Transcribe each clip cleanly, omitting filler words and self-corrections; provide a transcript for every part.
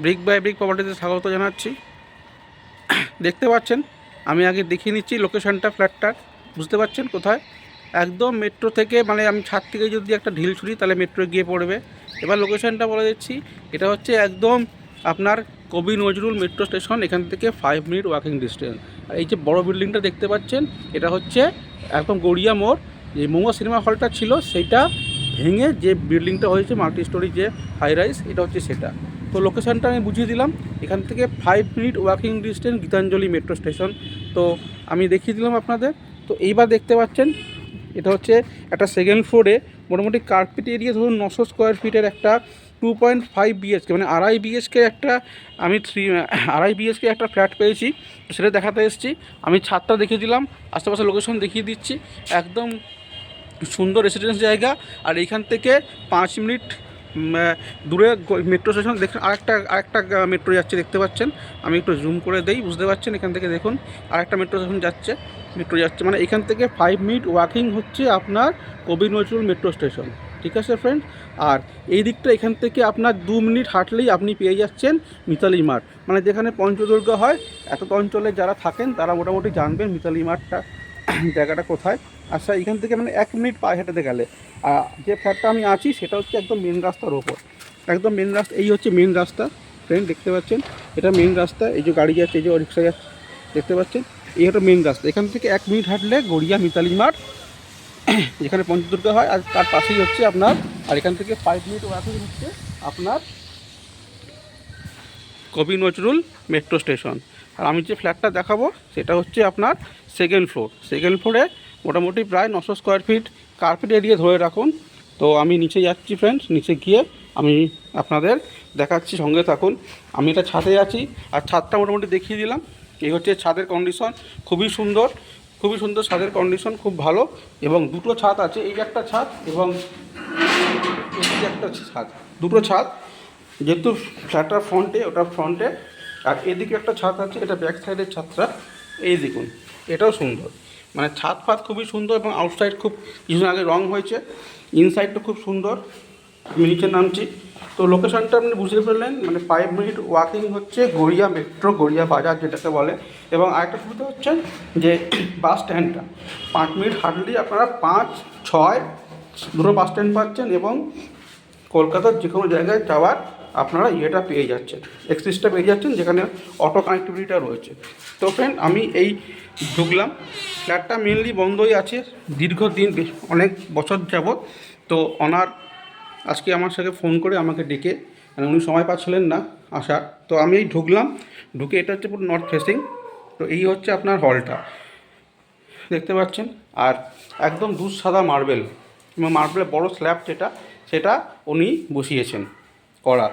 Brick by brick প্রপার্টিতে স্বাগত জানাচ্ছি। দেখতে পাচ্ছেন, আমি আগে দেখিয়ে নিচ্ছি লোকেশনটা ফ্ল্যাটটার। বুঝতে পারছেন কোথায়? একদম মেট্রো থেকে, মানে আমি ছাদ থেকে যদি একটা ঢিল ছুড়ি তাহলে মেট্রো গিয়ে পড়বে। এবার লোকেশনটা বলে দিচ্ছি। এটা হচ্ছে একদম আপনার কবি নজরুল মেট্রো স্টেশন, এখান থেকে 5 মিনিট ওয়াকিং ডিস্টেন্স। আর এই যে বড় বিল্ডিংটা দেখতে পাচ্ছেন, এটা হচ্ছে একদম গড়িয়া মোড়। যে মোমো সিনেমা হলটা ছিল সেইটা ভেঙে যে বিল্ডিংটা হয়েছে মাল্টি স্টোরি যে হাই রাইজ, এটা হচ্ছে সেটা। তো লোকেশানটা আমি বুঝিয়ে দিলাম। এখান থেকে 5 minute walking distance Gitanjali metro station. তো আমি দেখিয়ে দিলাম আপনাদের। তো এইবার দেখতে পাচ্ছেন, এটা হচ্ছে একটা সেকেন্ড ফ্লোরে মোটামুটি কার্পেট এরিয়া ধরুন 900 স্কোয়ার ফিটের একটা 2.5 বিএচকে, মানে আড়াই বিএচকে একটা, আমি আড়াই বিএচকে একটা ফ্ল্যাট পেয়েছি। সেটা দেখাতে এসেছি। আমি ছাদটা দেখিয়ে দিলাম, আশেপাশে লোকেশন দেখিয়ে দিচ্ছি। একদম সুন্দর রেসিডেন্স জায়গা। আর এইখান থেকে 5 মিনিট দূরে মেট্রো স্টেশন দেখুন। আরেকটা মেট্রো যাচ্ছে দেখতে পাচ্ছেন। আমি একটু জুম করে দেই, বুঝতে পারছেন। এখান থেকে দেখুন আরেকটা মেট্রো স্টেশন মেট্রো যাচ্ছে, মানে এখান থেকে 5 মিনিট ওয়াকিং হচ্ছে আপনার কবি নজরুল মেট্রো স্টেশন। ঠিক আছে ফ্রেন্ড। আর এই দিকটা এখান থেকে আপনার 2 মিনিট হাঁটলেই আপনি পেয়ে যাচ্ছেন মিতালি মাঠ, মানে যেখানে পঞ্চদুর্গা হয়। এত অঞ্চলে যারা থাকেন তারা মোটামুটি জানবেন মিতালি মাঠটা জায়গাটা কোথায়। আচ্ছা, এখান থেকে মানে 1 মিনিট পায়ে হেঁটাতে গেলে। আর যে ফ্ল্যাটটা আমি আছি সেটা হচ্ছে একদম মেন রাস্তার ওপর, একদম মেন রাস্তা। এই হচ্ছে মেন রাস্তা ফ্রেন্ড, দেখতে পাচ্ছেন। এটা মেন রাস্তা। এই যে গাড়ি যাচ্ছে, এই যে রিক্সা যাচ্ছে, দেখতে পাচ্ছেন। এই হলো মেন রাস্তা। এখান থেকে 1 মিনিট হাঁটলে গড়িয়া মিতালি মাঠ, যেখানে পঞ্চদুর্গা হয়, আর তার পাশেই হচ্ছে আপনার। আর এখান থেকে 5 মিনিট ওয়াকিং হচ্ছে আপনার কবি নজরুল মেট্রো স্টেশন। আর আমি যে ফ্ল্যাটটা দেখাবো সেটা হচ্ছে আপনার সেকেন্ড ফ্লোর। সেকেন্ড ফ্লোরে মোটামুটি প্রায় 900 স্কোয়ার ফিট কার্পেট এরিয়া ধরে রাখুন। তো আমি নিচে যাচ্ছি ফ্রেন্ডস, নিচে গিয়ে আমি আপনাদের দেখাচ্ছি, সঙ্গে থাকুন। আমি এটা ছাদে আছি, আর ছাদটা মোটামুটি দেখিয়ে দিলাম। এই হচ্ছে ছাদের কন্ডিশন, খুবই সুন্দর, খুবই সুন্দর। ছাদের কন্ডিশন খুব ভালো। এবং দুটো ছাদ আছে, এই একটা ছাদ এবং এই যে একটা ছাদ, দুটো ছাদ। যেহেতু ফ্ল্যাটটার ফ্রন্টে, ওটা ফ্রন্টে। আর এদিকে একটা ছাদ আছে, এটা ব্যাক সাইডের ছাদটা। এই দেখুন, এটাও সুন্দর, মানে ছাদ ফাদ খুবই সুন্দর। এবং আউটসাইড খুব কিছুদিন আগে রং হয়েছে, ইনসাইডটা খুব সুন্দর। আমি নিচে নামছি। তো লোকেশনটা আপনি বুঝতে পারলেন, মানে 5 মিনিট ওয়াকিং হচ্ছে গড়িয়া মেট্রো, গড়িয়া বাজার যেটাকে বলে। এবং আরেকটা সুবিধা হচ্ছে যে বাস স্ট্যান্ডটা 5 মিনিট হাঁটলেই আপনারা 5, 6 দুটো বাস স্ট্যান্ড পাচ্ছেন। এবং কলকাতার যে কোনো জায়গায় যাওয়ার আপনারা ইয়েটা পেয়ে যাচ্ছেন, এক্সিসটা পেয়ে যাচ্ছেন, যেখানে অটো কানেক্টিভিটিটা রয়েছে। তো ফ্রেন্ড, আমি এই ঢুকলাম। ফ্ল্যাটটা মেনলি বন্ধই আছে দীর্ঘদিন, অনেক বছর যাবৎ। তো ওনার আজকে আমার সাথে ফোন করে আমাকে ডেকে, মানে উনি সময় পাচ্ছিলেন না আসার। তো আমি এই ঢুকলাম, ঢুকে এটা হচ্ছে পুরো নর্থ ফেসিং। তো এই হচ্ছে আপনার হলটা, দেখতে পাচ্ছেন। আর একদম দুধ সাদা মার্বেল, এবং মার্বেলের বড় স্ল্যাব যেটা, সেটা উনি বসিয়েছেন করা।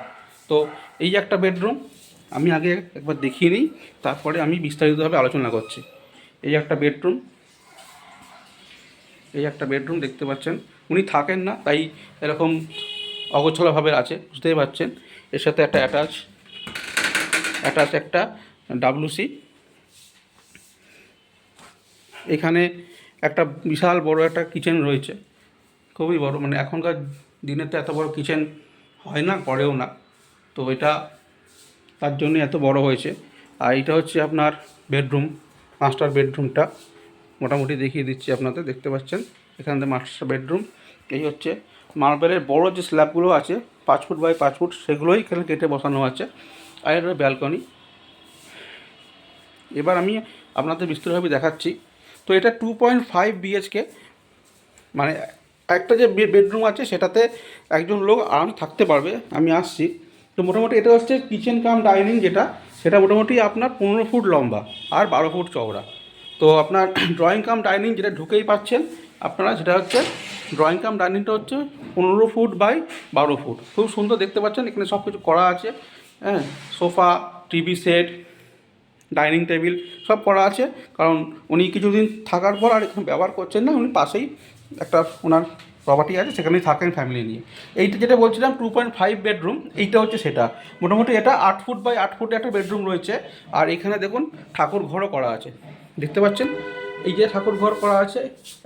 তো এই একটা বেডরুম, আমি আগে একবার দেখিয়ে নিই, তারপরে আমি বিস্তারিতভাবে আলোচনা করছি। এই একটা বেডরুম, এই একটা বেডরুম দেখতে পাচ্ছেন। উনি থাকেন না, তাই এরকম অগোছালোভাবে আছে, বুঝতেই পারছেন। এর সাথে একটা অ্যাটাচ একটা ডাব্লুসি। এখানে একটা বিশাল বড় একটা কিচেন রয়েছে, খুবই বড়, মানে এখনকার দিনে তো এত বড় কিচেন হয় না, করেও না। তো এটা তার জন্য এত বড় হয়েছে। আর এটা হচ্ছে আপনার বেডরুম, মাস্টার বেডরুমটা মোটামুটি দেখিয়ে দিচ্ছি আপনাদের, দেখতে পাচ্ছেন। এখান থেকে মাস্টার বেডরুম। এই হচ্ছে মার্বেলের বড় যে স্ল্যাবগুলো আছে 5 ফুট বাই 5 ফুট, সেগুলোই এখানে কেটে বসানো আছে। আর এটা ব্যালকনি। এবার আমি আপনাদের বিস্তারিতভাবে দেখাচ্ছি। তো এটা 2.5 বিএচকে, মানে একটা যে বেডরুম আছে সেটাতে একজন লোক আরাম থাকতে পারবে। আমি আসছি। তো মোটামুটি এটা হচ্ছে কিচেন কাম ডাইনিং, যেটা সেটা মোটামুটি আপনার 15 ফুট লম্বা আর 12 ফুট চওড়া। তো আপনার ড্রয়িং কাম ডাইনিং যেটা ঢুকেই পাচ্ছেন আপনারা, সেটা হচ্ছে ড্রয়িং কাম ডাইনিংটা হচ্ছে 15 ফুট বাই 12 ফুট। খুব সুন্দর দেখতে পাচ্ছেন, এখানে সব কিছু করা আছে। হ্যাঁ, sofa, TV set, dining table সব করা আছে। কারণ উনি কিছুদিন থাকার পর আর এখানে ব্যবহার করছেন না, উনি পাশেই একটা ওনার প্রপার্টি আছে, সেখানেই থাকেন ফ্যামিলি নিয়ে। এইটা যেটা বলছিলাম 2.5 বেডরুম, এইটা হচ্ছে সেটা। মোটামুটি এটা 8 ফুট বাই 8 ফুটে একটা বেডরুম রয়েছে। আর এখানে দেখুন ঠাকুর ঘরও করা আছে, দেখতে পাচ্ছেন। এই যে ঠাকুর ঘর করা আছে,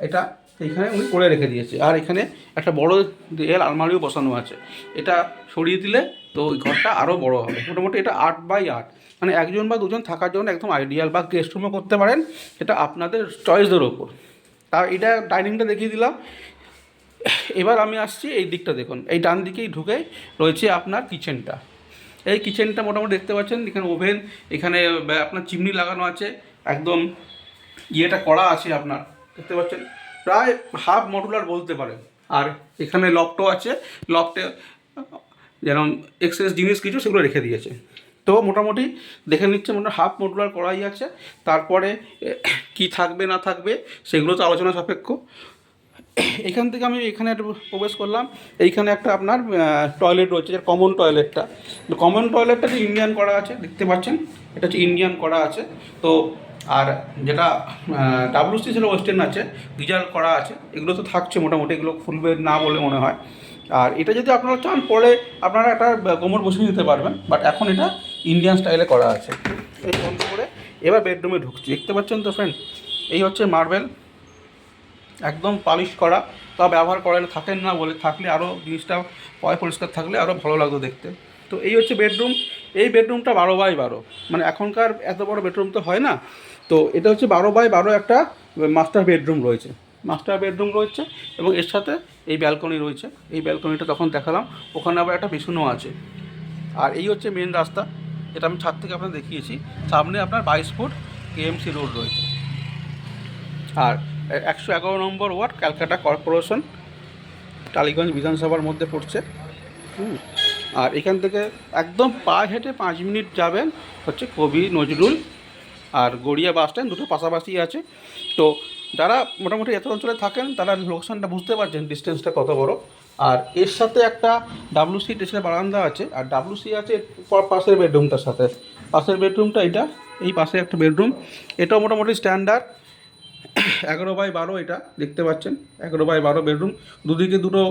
এটা এইখানে উনি করে রেখে দিয়েছে। আর এখানে একটা বড় দেয়াল আলমারিও বসানো আছে। এটা সরিয়ে দিলে তো ওই ঘরটা আরও বড় হবে। মোটামুটি এটা 8x8, মানে একজন বা দুজন থাকার জন্য একদম আইডিয়াল, বা গেস্ট রুমও করতে পারেন, এটা আপনাদের চয়েসের ওপর। তা এটা ডাইনিংটা দেখিয়ে দিলাম। এবার আমি আসছি এই দিকটা, দেখুন এই ডান দিকেই ঢুকেই রয়েছে আপনার কিচেনটা। এই কিচেনটা মোটামুটি দেখতে পাচ্ছেন, এখানে ওভেন, এখানে আপনার চিমনি লাগানো আছে, একদম ইয়েটা করা আছে আপনার, দেখতে পাচ্ছেন প্রায় হাফ মডুলার বলতে পারেন। আর এখানে লফটও আছে, লফটে যেরকম এক্সেস জিনিস কিছু সেগুলো রেখে দিয়েছে। তো মোটামুটি দেখে নিচ্ছে মোটামুটি হাফ মডুলার করাই আছে। তারপরে কি থাকবে না থাকবে সেগুলো তো আলোচনা সাপেক্ষ। এখান থেকে আমি এখানে একটা প্রবেশ করলাম। এইখানে একটা আপনার টয়লেট রয়েছে, যে কমন টয়লেটটা। কমন টয়লেটটা যে ইন্ডিয়ান করা আছে, দেখতে পাচ্ছেন এটা হচ্ছে ইন্ডিয়ান করা আছে। তো আর যেটা ডাব্লিউসি সেটা ওয়েস্টার্ন আছে, গিজার করা আছে, এগুলো তো থাকছে মোটামুটি, এগুলো খুলবে না বলে মনে হয়। আর এটা যদি আপনারা চান পরে আপনারা একটা কোমর বসিয়ে নিতে পারবেন, বাট এখন এটা ইন্ডিয়ান স্টাইলে করা আছে। এই বন্ধ করে এবার বেডরুমে ঢুকছি। দেখতে পাচ্ছেন তো ফ্রেন্ড, এই হচ্ছে মার্বেল, একদম পালিশ করা। তা ব্যবহার করেন থাকেন না বলে, থাকলে আরও জিনিসটা পরিষ্কার থাকলে আরও ভালো লাগতো দেখতে। তো এই হচ্ছে বেডরুম। এই বেডরুমটা 12x12, মানে এখনকার এত বড় বেডরুম তো হয় না। তো এটা হচ্ছে 12x12 একটা মাস্টার বেডরুম রয়েছে, মাস্টার বেডরুম রয়েছে, এবং এর সাথে এই ব্যালকনি রয়েছে। এই ব্যালকনিটা তখন দেখালাম, ওখানে আবার একটা বেসনও আছে। আর এই হচ্ছে মেন রাস্তা, যেটা আমি ছাদ থেকে আপনার দেখিয়েছি। সামনে আপনার 22 ফুট কেএমসি রোড রয়েছে। আর 111 নম্বর ওয়ার্ড, ক্যালকাটা কর্পোরেশন, টালিগঞ্জ বিধানসভার মধ্যে পড়ছে। আর এখান থেকে একদম পায়ে হেঁটে 5 মিনিট যাবেন হচ্ছে কবি নজরুল আর গড়িয়া বাস স্ট্যান্ড, দুটো পাশাপাশি আছে। তো যারা মোটামুটি এত অঞ্চলে থাকেন তারা লোকেশনটা বুঝতে পারছেন ডিস্টেন্সটা কত বড়। আর এর সাথে একটা ডাব্লিউসি স্টেশনের বারান্দা আছে, আর ডাব্লিউসি আছে পাশের বেডরুমটার সাথে। পাশের বেডরুমটা এটা, এই পাশে একটা বেডরুম, এটাও মোটামুটি স্ট্যান্ডার্ড 11x12। এটা দেখতে পাচ্ছেন 11x12 বেডরুম। দুদিকে দুটো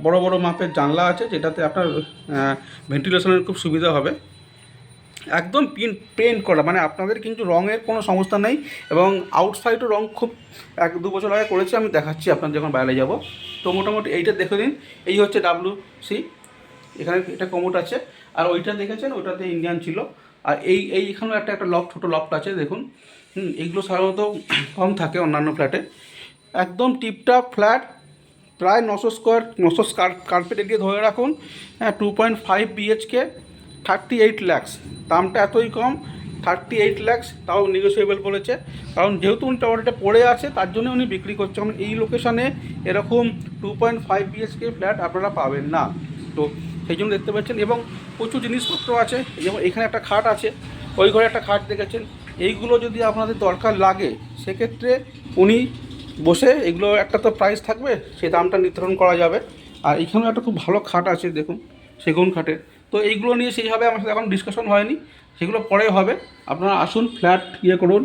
বড় বড় মাপের জানলা আছে, যেটাতে আপনার ভেন্টিলেশনের খুব সুবিধা হবে। একদম পেন্ট করা, মানে আপনাদের কিন্তু রঙের কোনো সমস্যা নেই। এবং আউটসাইডও রঙ খুব 1-2 বছর আগে করেছি, আমি দেখাচ্ছি আপনার যখন বাইরে যাব। তো মোটামুটি এইটা দেখে দিন, এই হচ্ছে ডাব্লিউসি, এখানে এটা কমোড আছে। আর ওইটা দেখেছেন, ওইটাতে ইন্ডিয়ান ছিল। আর এইখানেও একটা লফট, ছোটো লফট আছে দেখুন। এইগুলো সাধারণত কম থাকে অন্যান্য ফ্ল্যাটে। একদম টিপটপ ফ্ল্যাট, প্রায় 900 কার্পেট এরিয়া ধরে রাখুন। হ্যাঁ, 2.5 বিএইচকে, 38 lakhs। দামটা এতই কম, 38 lakhs, তাও নেগোসিয়েবল বলেছে। কারণ যেহেতু উনি টাওয়ারটা পড়ে আছে, তার জন্য উনি বিক্রি করছে। কারণ এই লোকেশানে এরকম 2.5 বিএইচকে ফ্ল্যাট আপনারা পাবেন না। তো সেই জন্য দেখতে পাচ্ছেন, এবং প্রচুর জিনিসপত্র আছে। যেমন এখানে একটা খাট আছে, ওই ঘরে একটা খাট দেখেছেন। এইগুলো যদি আপনাদের দরকার লাগে, সেক্ষেত্রে উনি বসে, এগুলো একটা তো প্রাইস থাকবে, সেই দামটা নির্ধারণ করা যাবে। আর এখানেও একটা খুব ভালো খাট আছে দেখুন, সেগুন খাটের। তো এইগুলো নিয়ে সেইভাবে আমার সাথে এখন ডিসকাশন হয়নি, সেগুলো পরে হবে। আপনারা আসুন, ফ্ল্যাট করুন।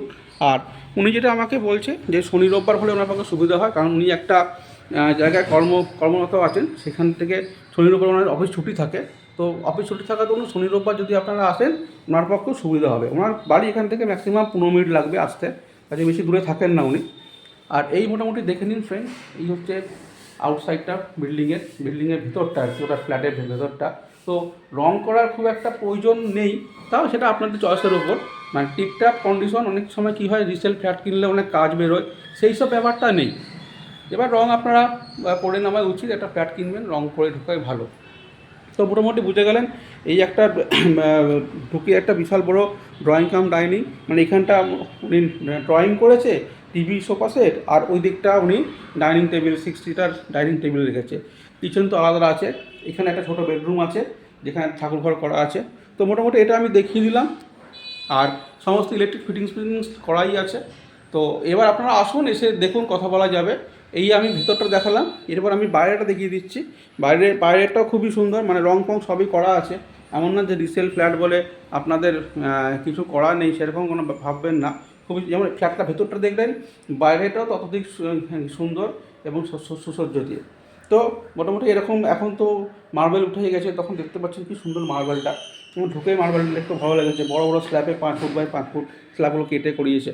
আর উনি যেটা আমাকে বলছে যে শনি রোববার হলে ওনার পক্ষে সুবিধা হয়, কারণ উনি একটা জায়গায় কর্মরত আছেন, সেখান থেকে শনি রোববার ওনার অফিস ছুটি থাকে। তো অফিস ছুটি থাকার জন্য শনি রোববার যদি আপনারা আসেন, ওনার পক্ষেও সুবিধা হবে। ওনার বাড়ি এখান থেকে ম্যাক্সিমাম 15 মিনিট লাগবে আসতে, কাজে বেশি দূরে থাকেন না উনি। আর এই মোটামুটি দেখে নিন ফ্রেন্ড, এই হচ্ছে আউটসাইডটা বিল্ডিংয়ের ভিতরটা আর কি, ওটা ফ্ল্যাটের ভেতরটা। তো রং করার খুব একটা প্রয়োজন নেই, তাও সেটা আপনাদের চয়েসের ওপর। মানে টিপটাপ কন্ডিশন, অনেক সময় কী হয় রিসেল ফ্ল্যাট কিনলে অনেক কাজ বেরোয়, সেই সব ব্যাপারটা নেই। এবার রং আপনারা করে নেওয়া উচিত, একটা ফ্ল্যাট কিনবেন রং করে ঢোকাই ভালো। তো মোটামুটি বুঝে গেলেন, এই একটা ঢুকে একটা বিশাল বড় ড্রয়িং কাম ডাইনিং, মানে এখানটা উনি ড্রয়িং করেছে, টিভি সোফা সেট, আর ওই দিকটা উনি dining table 6 seater dining table রেখেছে। কিচেন তো আলাদা আছে। এখানে একটা ছোটো বেডরুম আছে, যেখানে ঠাকুরঘর করা আছে। তো মোটামুটি এটা আমি দেখিয়ে দিলাম। আর সমস্ত ইলেকট্রিক ফিটিংস করাই আছে। তো এবার আপনারা আসুন, এসে দেখুন, কথা বলা যাবে। এই আমি ভিতরটা দেখালাম, এরপর আমি বাইরেটা দেখিয়ে দিচ্ছি। বাইরেটাও খুবই সুন্দর, মানে রং ফং সবই করা আছে। এমন না যে রিসেল ফ্ল্যাট বলে আপনাদের কিছু করা নেই, সেরকম কোনো ভাববেন না। খুবই, যেমন ফ্ল্যাটটা ভেতরটা দেখলেন, বাইরেটাও ততোধিক সুন্দর এবং সুসজ্জ দিয়ে। তো মোটামুটি এরকম, এখন তো মার্বেল উঠে গেছে, তখন দেখতে পাচ্ছেন কি সুন্দর মার্বেলটা। ঢুকে মার্বেলটা একটু ভালো লেগেছে, বড় বড় স্ল্যাবে 5 ফুট বাই 5 ফুট স্ল্যাবগুলো কেটে করিয়েছে।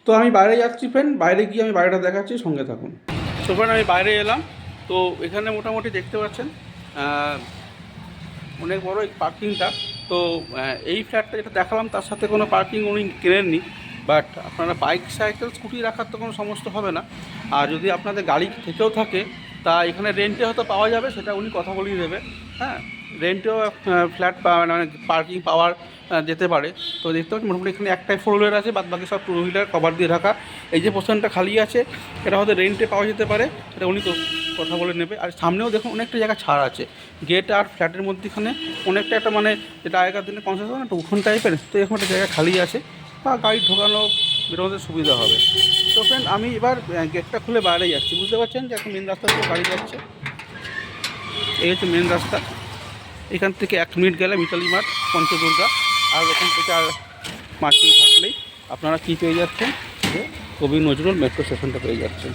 তো আমি বাইরে যাচ্ছি ফ্রেন্ড, বাইরে গিয়ে আমি বাইরেটা দেখাচ্ছি, সঙ্গে থাকুন। তো ফ্রেন্ড আমি বাইরে এলাম, তো এখানে মোটামুটি দেখতে পাচ্ছেন অনেক বড় এই পার্কিংটা। তো এই ফ্ল্যাটটা যেটা দেখালাম তার সাথে কোনো পার্কিং উনি কেনেননি, বাট আপনারা বাইক সাইকেল স্কুটি রাখার তো কোনো সমস্যা হবে না। আর যদি আপনাদের গাড়ি থেকেও থাকে তা এখানে রেন্টে হয়তো পাওয়া যাবে, সেটা উনি কথা বলিয়ে দেবে। হ্যাঁ, রেন্টেও ফ্ল্যাট মানে পার্কিং পাওয়ার যেতে পারে। তো দেখতে পাচ্ছি মোটামুটি এখানে একটাই 4 হুইলার আছে, বাদ বাকি সব 2 হুইলার কভার দিয়ে রাখা। এই যে পোর্শনটা খালি আছে এটা হয়তো রেন্টে পাওয়া যেতে পারে, এটা উনি তো কথা বলে নেবে। আর সামনেও দেখুন অনেকটা জায়গা ছাড় আছে, গেট আর ফ্ল্যাটের মধ্যেখানে অনেকটা একটা মানে যেটা আগেকার দিনে কনসেশন একটা উঠোন টাইপের, তো এখন একটা জায়গা খালি আছে বা গাড়ি ঢোকানো বেরোতে সুবিধা হবে। তো ফ্রেন্ড আমি এবার গেটটা খুলে বাইরে যাচ্ছি, বুঝতে পারছেন যে এখন মেন রাস্তা থেকে গাড়ি যাচ্ছে। এই হচ্ছে মেন রাস্তা, এখান থেকে 1 মিনিট গেলে মিতালি মাঠ, পঞ্চদুর্গা, আর এখান থেকে আর 5 মিনিট হাঁটলেই আপনারা কী পেয়ে যাচ্ছেন, যে কবি নজরুল মেট্রো স্টেশনটা পেয়ে যাচ্ছেন।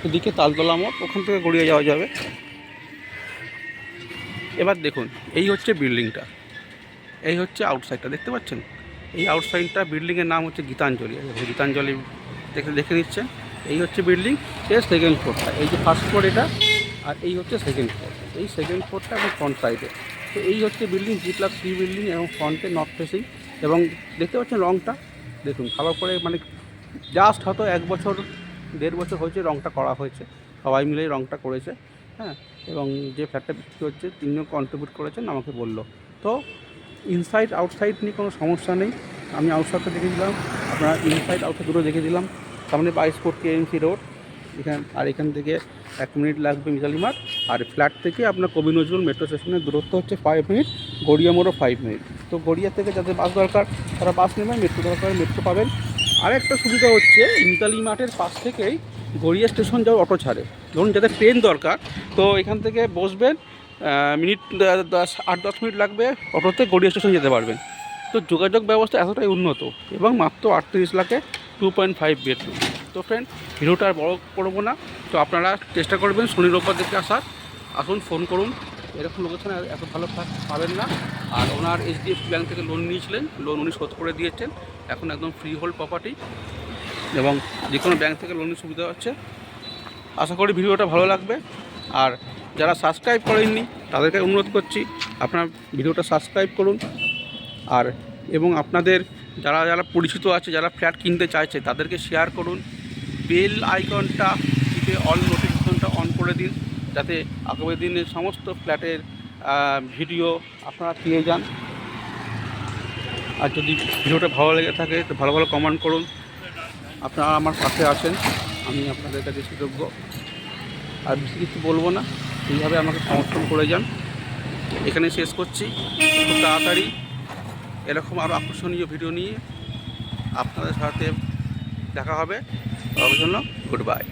এদিকে তালতলা মোড়, ওখান থেকে গড়িয়ে যাওয়া যাবে। এবার দেখুন এই হচ্ছে বিল্ডিংটা, এই হচ্ছে আউটসাইডটা দেখতে পাচ্ছেন। এই আউটসাইডটা বিল্ডিংয়ের নাম হচ্ছে গীতাঞ্জলি। গীতাঞ্জলি দেখে নিচ্ছেন, এই হচ্ছে বিল্ডিং, এর সেকেন্ড ফ্লোরটা। এই যে ফার্স্ট ফ্লোর এটা, আর এই হচ্ছে সেকেন্ড ফ্লোর। এই সেকেন্ড ফ্লোরটা এবং ফ্রন্ট সাইডে। তো এই হচ্ছে বিল্ডিং, G+3 বিল্ডিং এবং ফ্রন্টে নর্থ ফেসিং। এবং দেখতে পাচ্ছেন রঙটা দেখুন ভালো করে, মানে জাস্ট হয়তো 1 বছর 1.5 বছর হয়েছে রঙটা করা হয়েছে, সবাই মিলেই রঙটা করেছে। হ্যাঁ, এবং যে ফ্ল্যাটটা বিক্রি হচ্ছে তিনিও কন্ট্রিবিউট করেছেন আমাকে বললো। তো ইনসাইড আউটসাইড নিয়ে কোনো সমস্যা নেই, আমি আউটসাইডটা দেখে দিলাম, আপনারা ইনসাইড আউটসাইড দুটো দেখে দিলাম। সামনে 22 ফুট KMC রোড আর এখান থেকে 1 মিনিট লাগবে মিতালি মাঠ। আর ফ্ল্যাট থেকে আপনার কবি নজরুল মেট্রো স্টেশনের দূরত্ব হচ্ছে 5 মিনিট, গড়িয়া মোড়ও 5 মিনিট। তো গড়িয়া থেকে যাদের বাস দরকার তারা বাস নেবেন, মেট্রো দরকার মেট্রো পাবেন। আরেকটা সুবিধা হচ্ছে মিতালি মাঠের পাশ থেকেই গড়িয়া স্টেশন যাওয়ার অটো ছাড়ে। ধরুন যাদের ট্রেন দরকার, তো এখান থেকে বসবেন, মিনিট 8-10 মিনিট লাগবে অটোতে, গড়িয়া স্টেশন যেতে পারবেন। তো যোগাযোগ ব্যবস্থা এতটাই উন্নত এবং মাত্র 38 লাখে 2.5 বেডরুম। তো ফ্রেন্ড ভিডিওটা আর বড় করবো না, তো আপনারা চেষ্টা করবেন শনি রোববার দেখে আসার। আসুন, ফোন করুন, এরকম লোকেশনে এত ভালো পাবেন না। আর ওনার HDFC ব্যাংক থেকে লোন নিয়েছিলেন, লোন উনি শোধ করে দিয়েছেন, এখন একদম ফ্রি হোল্ড প্রপার্টি এবং যে কোনো ব্যাংক থেকে লোনের সুবিধা হচ্ছে। আশা করি ভিডিওটা ভালো লাগবে। আর যারা সাবস্ক্রাইব করেননি তাদেরকে অনুরোধ করছি আপনারা ভিডিওটা সাবস্ক্রাইব করুন। আর এবং আপনাদের যারা যারা পরিচিত আছে, যারা ফ্ল্যাট কিনতে চাইছে তাদেরকে শেয়ার করুন। বেল আইকনটা টিপে অল নোটিফিকেশনটা অন করে দিন, যাতে আগামী দিনের সমস্ত ফ্ল্যাটের ভিডিও আপনারা পেয়ে যান। আর যদি ভিডিওটা ভালো লেগে থাকে তো ভালো ভালো কমেন্ট করুন। আপনারা আমার পাশে আছেন, আমি আপনাদের কাছে কৃতজ্ঞ। আর বেশি কিছু বলবো না, এইভাবে আমাকে সমর্থন করে যান। এখানে শেষ করছি, খুব তাড়াতাড়ি এরকম আরও আকর্ষণীয় ভিডিও নিয়ে আপনাদের সাথে দেখা হবে। তার জন্য গুড বাই।